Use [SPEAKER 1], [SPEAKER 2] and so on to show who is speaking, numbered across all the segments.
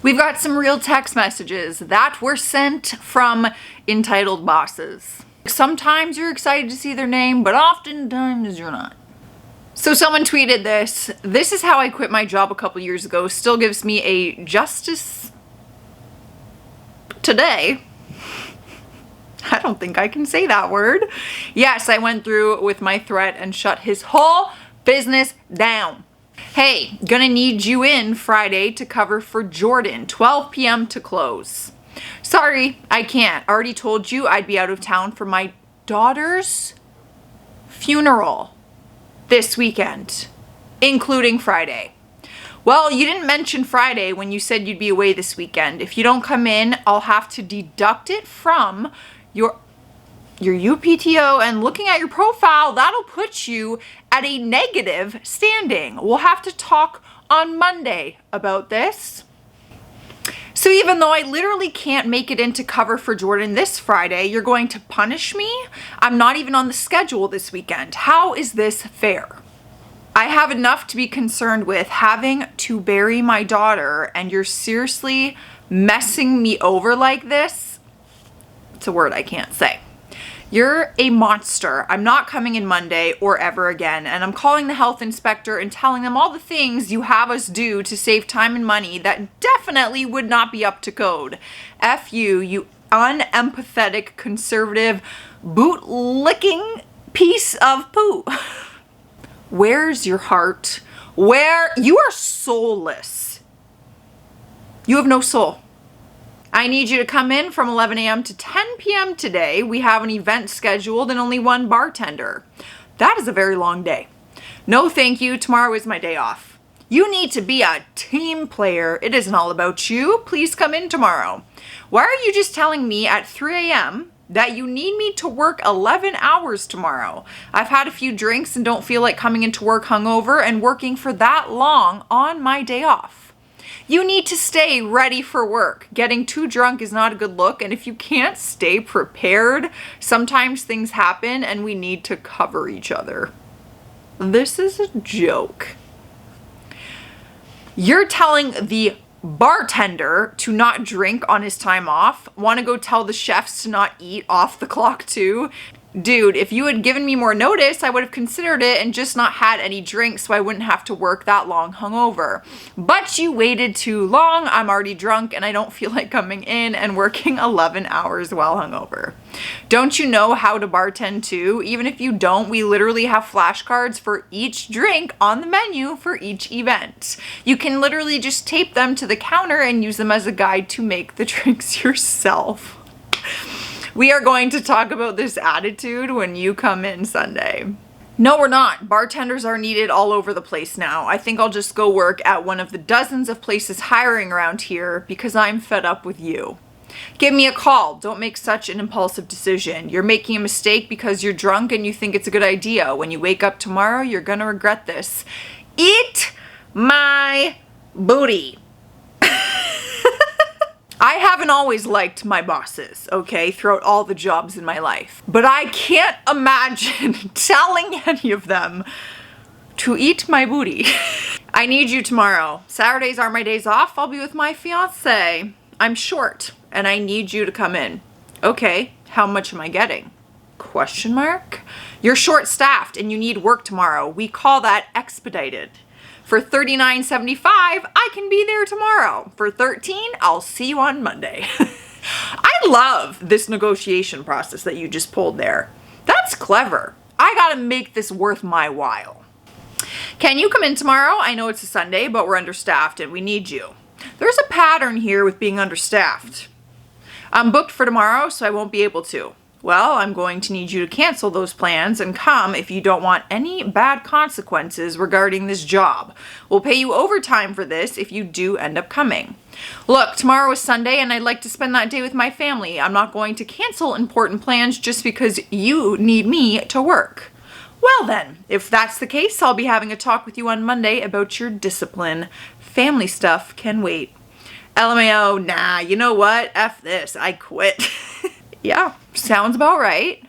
[SPEAKER 1] We've got some real text messages that were sent from entitled bosses. Sometimes you're excited to see their name, but oftentimes you're not. So someone tweeted this. This is how I quit my job a couple years ago. Still gives me a justice today. I don't think I can say that word. Yes, I went through with my threat and shut his whole business down. Hey, gonna need you in Friday to cover for Jordan, 12 p.m. to close. Sorry, I can't. Already told you I'd be out of town for my daughter's funeral this weekend, including Friday. Well, you didn't mention Friday when you said you'd be away this weekend. If you don't come in, I'll have to deduct it from your UPTO, and looking at your profile, that'll put you at a negative standing. We'll have to talk on Monday about this. So even though I literally can't make it into cover for Jordan this Friday, you're going to punish me? I'm not even on the schedule this weekend. How is this fair? I have enough to be concerned with having to bury my daughter, and you're seriously messing me over like this? It's a word I can't say. You're a monster. I'm not coming in Monday or ever again, and I'm calling the health inspector and telling them all the things you have us do to save time and money that definitely would not be up to code. F you, you unempathetic, conservative, boot-licking piece of poo. Where's your heart? You are soulless. You have no soul. I need you to come in from 11 a.m. to 10 p.m. today. We have an event scheduled and only one bartender. That is a very long day. No, thank you. Tomorrow is my day off. You need to be a team player. It isn't all about you. Please come in tomorrow. Why are you just telling me at 3 a.m. that you need me to work 11 hours tomorrow? I've had a few drinks and don't feel like coming into work hungover and working for that long on my day off. You need to stay ready for work. Getting too drunk is not a good look, and if you can't stay prepared, sometimes things happen and we need to cover each other. This is a joke. You're telling the bartender to not drink on his time off. Want to go tell the chefs to not eat off the clock too? Dude, if you had given me more notice, I would have considered it and just not had any drinks so I wouldn't have to work that long hungover. But you waited too long. I'm already drunk and I don't feel like coming in and working 11 hours while hungover. Don't you know how to bartend too? Even if you don't, we literally have flashcards for each drink on the menu for each event. You can literally just tape them to the counter and use them as a guide to make the drinks yourself. We are going to talk about this attitude when you come in Sunday. No, we're not. Bartenders are needed all over the place now. I think I'll just go work at one of the dozens of places hiring around here because I'm fed up with you. Give me a call. Don't make such an impulsive decision. You're making a mistake because you're drunk and you think it's a good idea. When you wake up tomorrow, you're gonna regret this. Eat my booty. I haven't always liked my bosses, okay, throughout all the jobs in my life. But I can't imagine telling any of them to eat my booty. I need you tomorrow. Saturdays are my days off. I'll be with my fiance. I'm short and I need you to come in. Okay, how much am I getting? Question mark? You're short-staffed and you need work tomorrow. We call that expedited. For $39.75, I can be there tomorrow. For $13, I'll see you on Monday. I love this negotiation process that you just pulled there. That's clever. I gotta make this worth my while. Can you come in tomorrow? I know it's a Sunday, but we're understaffed and we need you. There's a pattern here with being understaffed. I'm booked for tomorrow, so I won't be able to. Well, I'm going to need you to cancel those plans and come if you don't want any bad consequences regarding this job. We'll pay you overtime for this if you do end up coming. Look, tomorrow is Sunday and I'd like to spend that day with my family. I'm not going to cancel important plans just because you need me to work. Well then, if that's the case, I'll be having a talk with you on Monday about your discipline. Family stuff can wait. LMAO, nah, you know what? F this, I quit. Yeah, sounds about right.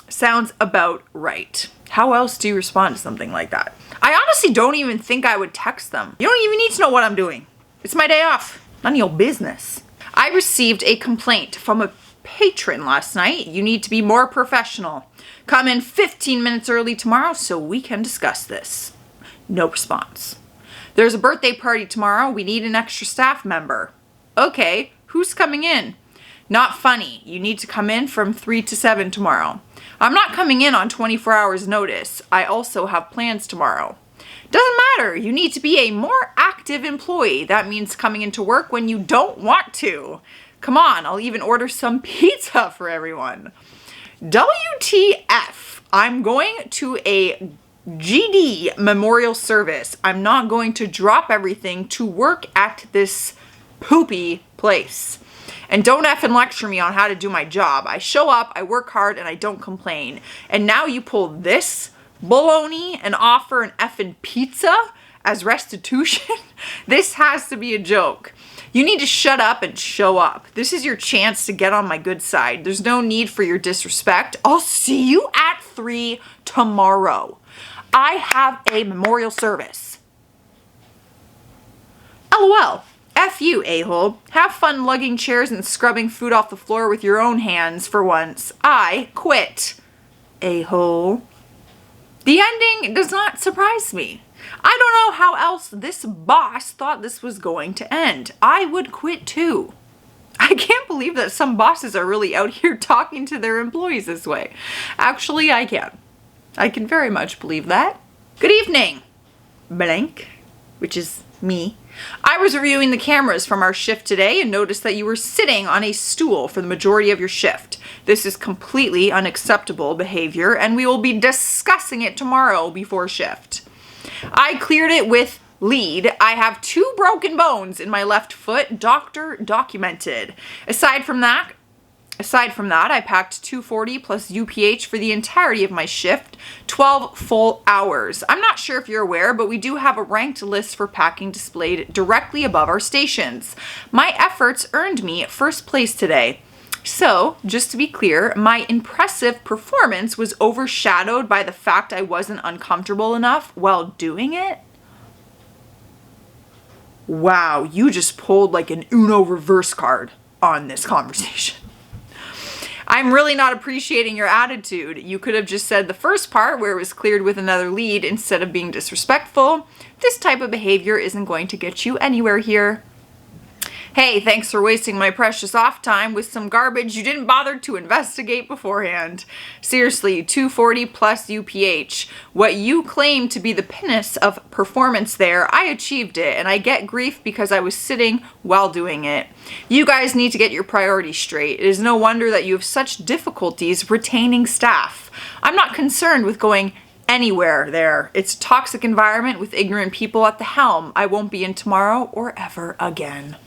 [SPEAKER 1] Sounds about right. How else do you respond to something like that? I honestly don't even think I would text them. You don't even need to know what I'm doing. It's my day off. None of your business. I received a complaint from a patron last night. You need to be more professional. Come in 15 minutes early tomorrow so we can discuss this. No response. There's a birthday party tomorrow. We need an extra staff member. Okay, who's coming in? Not funny. You need to come in from 3 to 7 tomorrow. I'm not coming in on 24 hours notice. I also have plans tomorrow. Doesn't matter. You need to be a more active employee. That means coming into work when you don't want to. Come on, I'll even order some pizza for everyone. WTF. I'm going to a GD memorial service. I'm not going to drop everything to work at this poopy place. And don't effing lecture me on how to do my job. I show up, I work hard, and I don't complain. And now you pull this baloney and offer an effing pizza as restitution? This has to be a joke. You need to shut up and show up. This is your chance to get on my good side. There's no need for your disrespect. I'll see you at 3 tomorrow. I have a memorial service. LOL. F you, a-hole. Have fun lugging chairs and scrubbing food off the floor with your own hands for once. I quit. A-hole. The ending does not surprise me. I don't know how else this boss thought this was going to end. I would quit too. I can't believe that some bosses are really out here talking to their employees this way. Actually, I can. I can very much believe that. Good evening, blank, which is me. I was reviewing the cameras from our shift today and noticed that you were sitting on a stool for the majority of your shift. This is completely unacceptable behavior, and we will be discussing it tomorrow before shift. I cleared it with lead. I have 2 broken bones in my left foot. Doctor documented. Aside from that, I packed 240 plus UPH for the entirety of my shift, 12 full hours. I'm not sure if you're aware, but we do have a ranked list for packing displayed directly above our stations. My efforts earned me first place today. So, just to be clear, my impressive performance was overshadowed by the fact I wasn't uncomfortable enough while doing it. Wow, you just pulled like an Uno reverse card on this conversation. I'm really not appreciating your attitude. You could have just said the first part where it was cleared with another lead instead of being disrespectful. This type of behavior isn't going to get you anywhere here. Hey, thanks for wasting my precious off time with some garbage you didn't bother to investigate beforehand. Seriously, 240 plus UPH. What you claim to be the pinnace of performance there, I achieved it, and I get grief because I was sitting while doing it. You guys need to get your priorities straight. It is no wonder that you have such difficulties retaining staff. I'm not concerned with going anywhere there. It's a toxic environment with ignorant people at the helm. I won't be in tomorrow or ever again.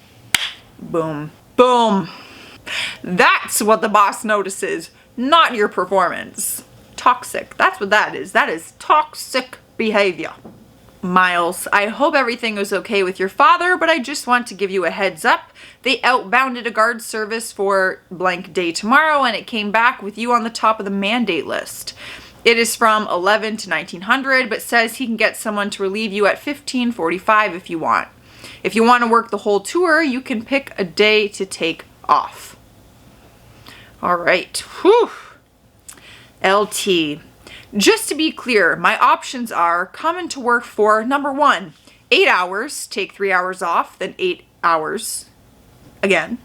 [SPEAKER 1] Boom. Boom. That's what the boss notices, not your performance. Toxic. That's what that is. That is toxic behavior. Miles, I hope everything was okay with your father, but I just want to give you a heads up. They outbounded a guard service for blank day tomorrow, and it came back with you on the top of the mandate list. It is from 11 to 1900, but says he can get someone to relieve you at 1545 if you want. If you want to work the whole tour, you can pick a day to take off. All right. Whew. LT. Just to be clear, my options are come into work for, number 1, 8 hours, take 3 hours off, then 8 hours again.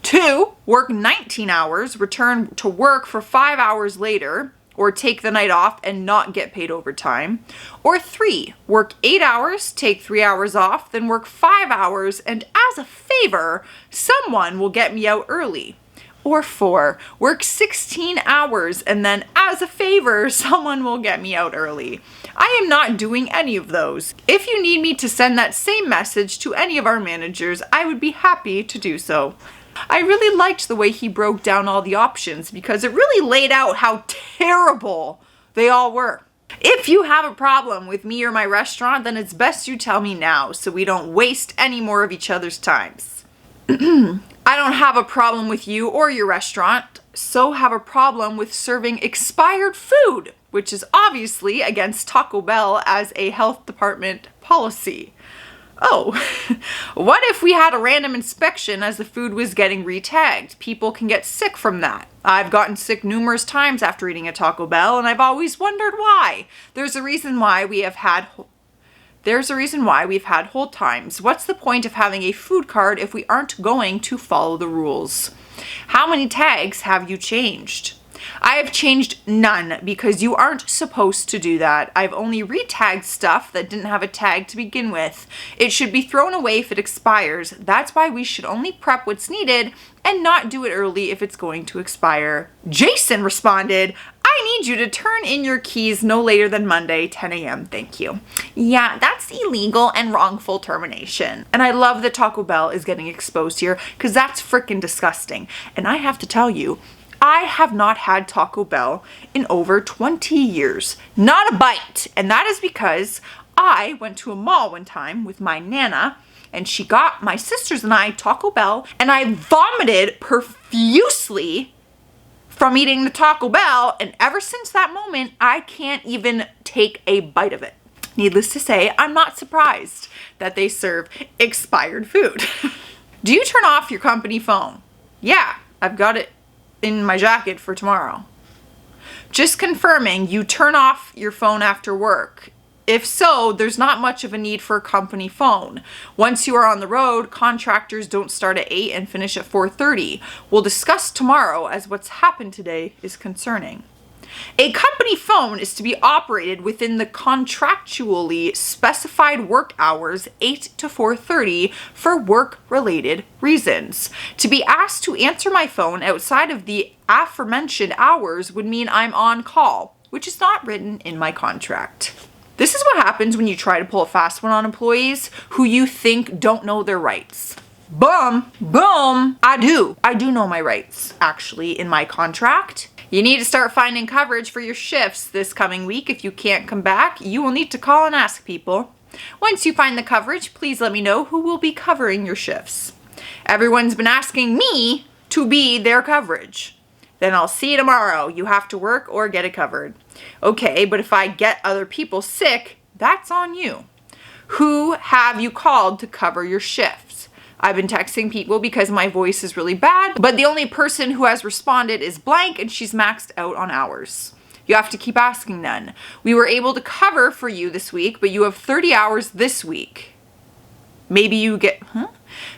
[SPEAKER 1] 2, work 19 hours, return to work for 5 hours later, or take the night off and not get paid overtime. Or 3, work 8 hours, take 3 hours off, then work 5 hours, and as a favor, someone will get me out early. Or 4, work 16 hours, and then as a favor, someone will get me out early. I am not doing any of those. If you need me to send that same message to any of our managers, I would be happy to do so. I really liked the way he broke down all the options because it really laid out how terrible they all were. If you have a problem with me or my restaurant, then it's best you tell me now so we don't waste any more of each other's times. I don't have a problem with you or your restaurant, so have a problem with serving expired food, which is obviously against Taco Bell as a health department policy. Oh, what if we had a random inspection as the food was getting re-tagged? People can get sick from that. I've gotten sick numerous times after eating a Taco Bell, and I've always wondered why. There's a reason why we've had hold times. What's the point of having a food card if we aren't going to follow the rules? How many tags have you changed? I have changed none because you aren't supposed to do that. I've only re-tagged stuff that didn't have a tag to begin with. It should be thrown away if it expires. That's why we should only prep what's needed and not do it early if it's going to expire. Jason responded, I need you to turn in your keys no later than Monday, 10 a.m. Thank you. Yeah, that's illegal and wrongful termination. And I love that Taco Bell is getting exposed here because that's freaking disgusting. And I have to tell you, I have not had Taco Bell in over 20 years. Not a bite. And that is because I went to a mall one time with my Nana and she got my sisters and I Taco Bell and I vomited profusely from eating the Taco Bell. And ever since that moment, I can't even take a bite of it. Needless to say, I'm not surprised that they serve expired food. Do you turn off your company phone? Yeah, I've got it in my jacket for tomorrow. Just confirming, you turn off your phone after work. If so, there's not much of a need for a company phone. Once you are on the road, contractors don't start at 8 and finish at 4:30. We'll discuss tomorrow as what's happened today is concerning. A company phone is to be operated within the contractually specified work hours 8 to 4:30 for work-related reasons. To be asked to answer my phone outside of the aforementioned hours would mean I'm on call, which is not written in my contract. This is what happens when you try to pull a fast one on employees who you think don't know their rights. Boom, boom, I do know my rights, actually, in my contract. You need to start finding coverage for your shifts this coming week. If you can't come back, you will need to call and ask people. Once you find the coverage, please let me know who will be covering your shifts. Everyone's been asking me to be their coverage. Then I'll see you tomorrow. You have to work or get it covered. Okay, but if I get other people sick, that's on you. Who have you called to cover your shifts? I've been texting people because my voice is really bad, but the only person who has responded is blank and she's maxed out on hours. You have to keep asking then. We were able to cover for you this week, but you have 30 hours this week. Maybe you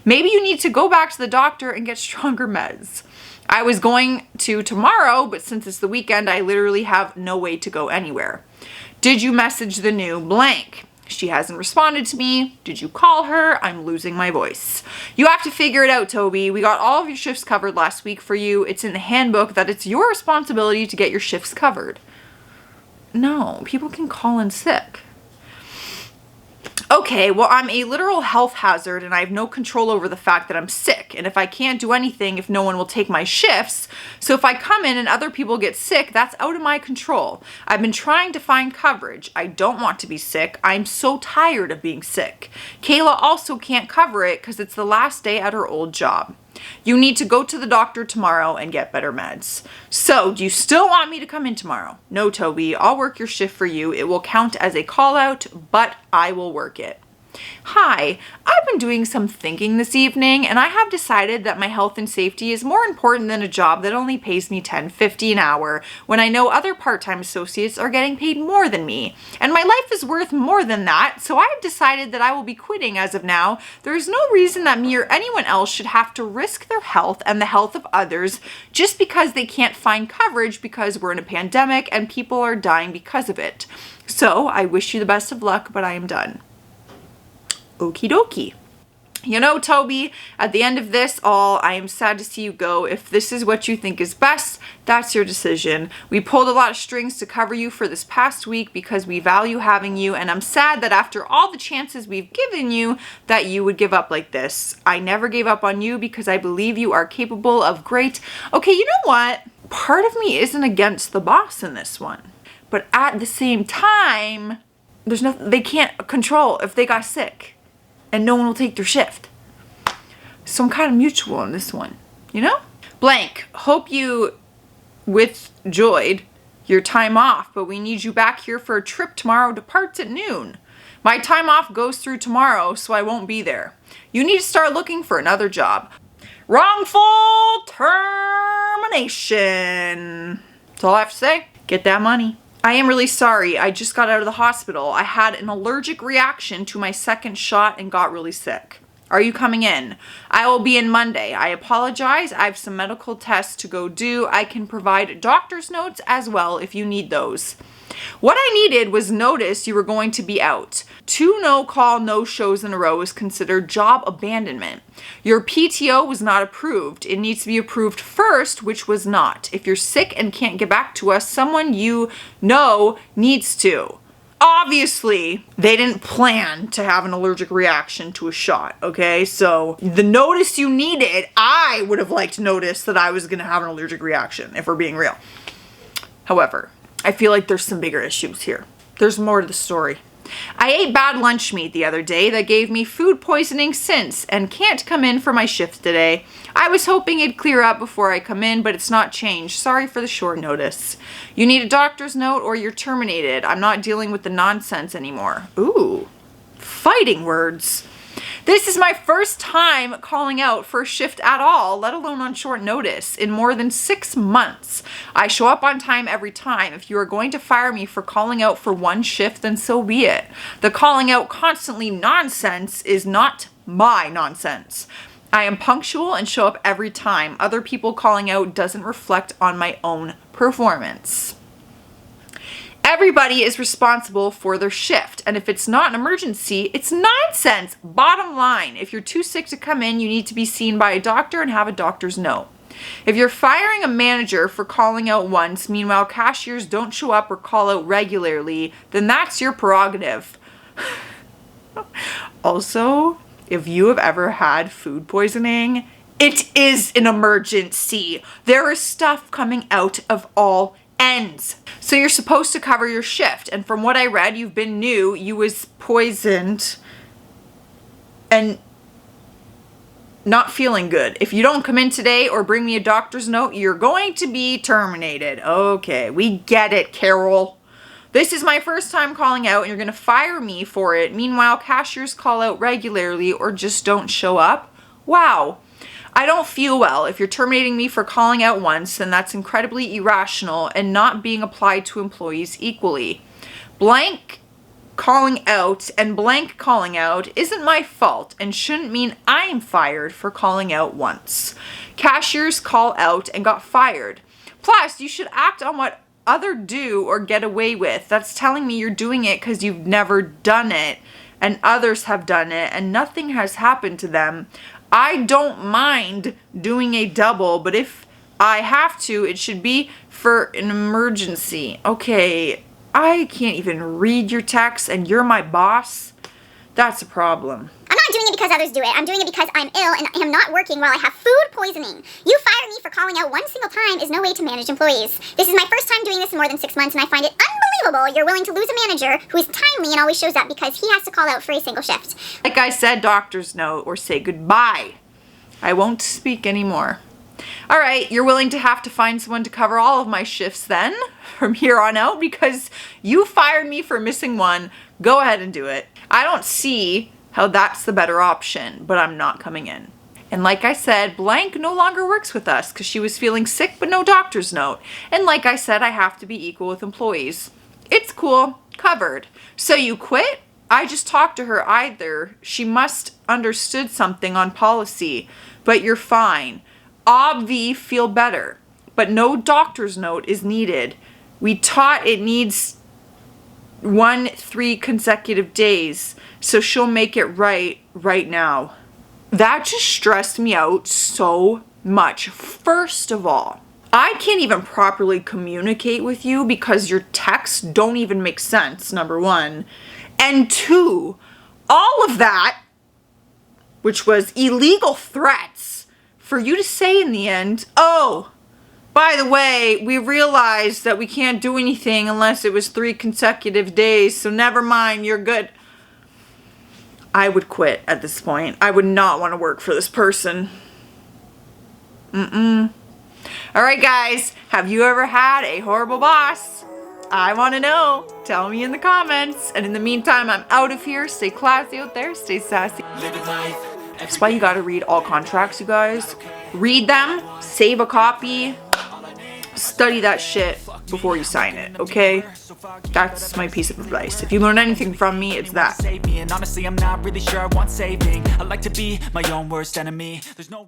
[SPEAKER 1] need to go back to the doctor and get stronger meds. I was going to tomorrow, but since it's the weekend, I literally have no way to go anywhere. Did you message the new blank? She hasn't responded to me. Did you call her? I'm losing my voice. You have to figure it out, Toby. We got all of your shifts covered last week for you. It's in the handbook that it's your responsibility to get your shifts covered. No, people can call in sick. Okay, well, I'm a literal health hazard and I have no control over the fact that I'm sick. And if I can't do anything, if no one will take my shifts, so if I come in and other people get sick, that's out of my control. I've been trying to find coverage. I don't want to be sick. I'm so tired of being sick. Kayla also can't cover it because it's the last day at her old job. You need to go to the doctor tomorrow and get better meds. So, do you still want me to come in tomorrow? No, Toby, I'll work your shift for you. It will count as a call out, but I will work it. Hi, I've been doing some thinking this evening and I have decided that my health and safety is more important than a job that only pays me $10.50 an hour when I know other part-time associates are getting paid more than me. And my life is worth more than that, so I have decided that I will be quitting as of now. There is no reason that me or anyone else should have to risk their health and the health of others just because they can't find coverage because we're in a pandemic and people are dying because of it. So I wish you the best of luck, but I am done. Okie dokie. You know, Toby, at the end of this all, I am sad to see you go. If this is what you think is best, that's your decision. We pulled a lot of strings to cover you for this past week because we value having you, and I'm sad that after all the chances we've given you, that you would give up like this. I never gave up on you because I believe you are capable of great... Okay, you know what? Part of me isn't against the boss in this one. But at the same time, there's nothing they can't control if they got sick. And no one will take their shift. So I'm kind of mutual on this one, you know? Blank, hope you enjoyed your time off, but we need you back here for a trip tomorrow. Departs at noon. My time off goes through tomorrow, so I won't be there. You need to start looking for another job. Wrongful termination. That's all I have to say. Get that money. I am really sorry. I just got out of the hospital. I had an allergic reaction to my second shot and got really sick. Are you coming in? I will be in Monday. I apologize. I have some medical tests to go do. I can provide doctor's notes as well if you need those. What I needed was notice you were going to be out. 2 no-call, no-shows in a row is considered job abandonment. Your PTO was not approved. It needs to be approved first, which was not. If you're sick and can't get back to us, someone you know needs to. Obviously, they didn't plan to have an allergic reaction to a shot, okay? So the notice you needed, I would have liked to notice that I was gonna have an allergic reaction, if we're being real. However, I feel like there's some bigger issues here. There's more to the story. I ate bad lunch meat the other day that gave me food poisoning since and can't come in for my shift today. I was hoping it'd clear up before I come in, but it's not changed. Sorry for the short notice. You need a doctor's note or you're terminated. I'm not dealing with the nonsense anymore. Ooh, fighting words. This is my first time calling out for a shift at all, let alone on short notice, in more than 6 months. I show up on time every time. If you are going to fire me for calling out for one shift, then so be it. The calling out constantly nonsense is not my nonsense. I am punctual and show up every time. Other people calling out doesn't reflect on my own performance. Everybody is responsible for their shift, and if it's not an emergency, it's nonsense. Bottom line, if you're too sick to come in, you need to be seen by a doctor and have a doctor's note. If you're firing a manager for calling out once, meanwhile cashiers don't show up or call out regularly, then that's your prerogative. Also, if you have ever had food poisoning, it is an emergency. There is stuff coming out of all ends. So you're supposed to cover your shift. And from what I read, you've been new, you was poisoned and not feeling good. If you don't come in today or bring me a doctor's note, you're going to be terminated. Okay, we get it, Carol. This is my first time calling out and you're gonna fire me for it. Meanwhile, cashiers call out regularly or just don't show up. Wow. I don't feel well. If you're terminating me for calling out once, then that's incredibly irrational and not being applied to employees equally. Blank calling out and blank calling out isn't my fault and shouldn't mean I'm fired for calling out once. Cashiers call out and got fired. Plus, you should act on what other do or get away with. That's telling me you're doing it because you've never done it and others have done it and nothing has happened to them. I don't mind doing a double, but if I have to, it should be for an emergency. Okay, I can't even read your text and you're my boss? That's a problem.
[SPEAKER 2] I'm not doing it because others do it. I'm doing it because I'm ill and I am not working while I have food poisoning. You fire me for calling out one single time is no way to manage employees. This is my first time doing this in more than 6 months and I find it unbelievable you're willing to lose a manager who is timely and always shows up because he has to call out for a single shift.
[SPEAKER 1] Like I said, doctor's note or say goodbye. I won't speak anymore. All right, you're willing to have to find someone to cover all of my shifts then from here on out because you fired me for missing one. Go ahead and do it. I don't see how that's the better option, but I'm not coming in. And like I said, blank no longer works with us because she was feeling sick but no doctor's note. And like I said, I have to be equal with employees. It's cool, covered. So you quit? I just talked to her either. She must understood something on policy, but you're fine. Obvi, feel better, but no doctor's note is needed. We taught it needs 3 consecutive days, so she'll make it right now. That just stressed me out so much. First of all, I can't even properly communicate with you because your texts don't even make sense, number 1. And 2, all of that, which was illegal threats, for you to say in the end, oh, by the way, we realized that we can't do anything unless it was 3 consecutive days, so never mind, you're good. I would quit at this point. I would not want to work for this person. All right, guys, have you ever had a horrible boss? I want to know. Tell me in the comments. And in the meantime, I'm out of here. Stay classy out there. Stay sassy. That's why you gotta read all contracts, you guys. Read them, save a copy, study that shit before you sign it, okay? That's my piece of advice. If you learn anything from me, it's that.
[SPEAKER 3] And honestly, I'm not really sure I want saving. I like to be my own worst enemy. There's no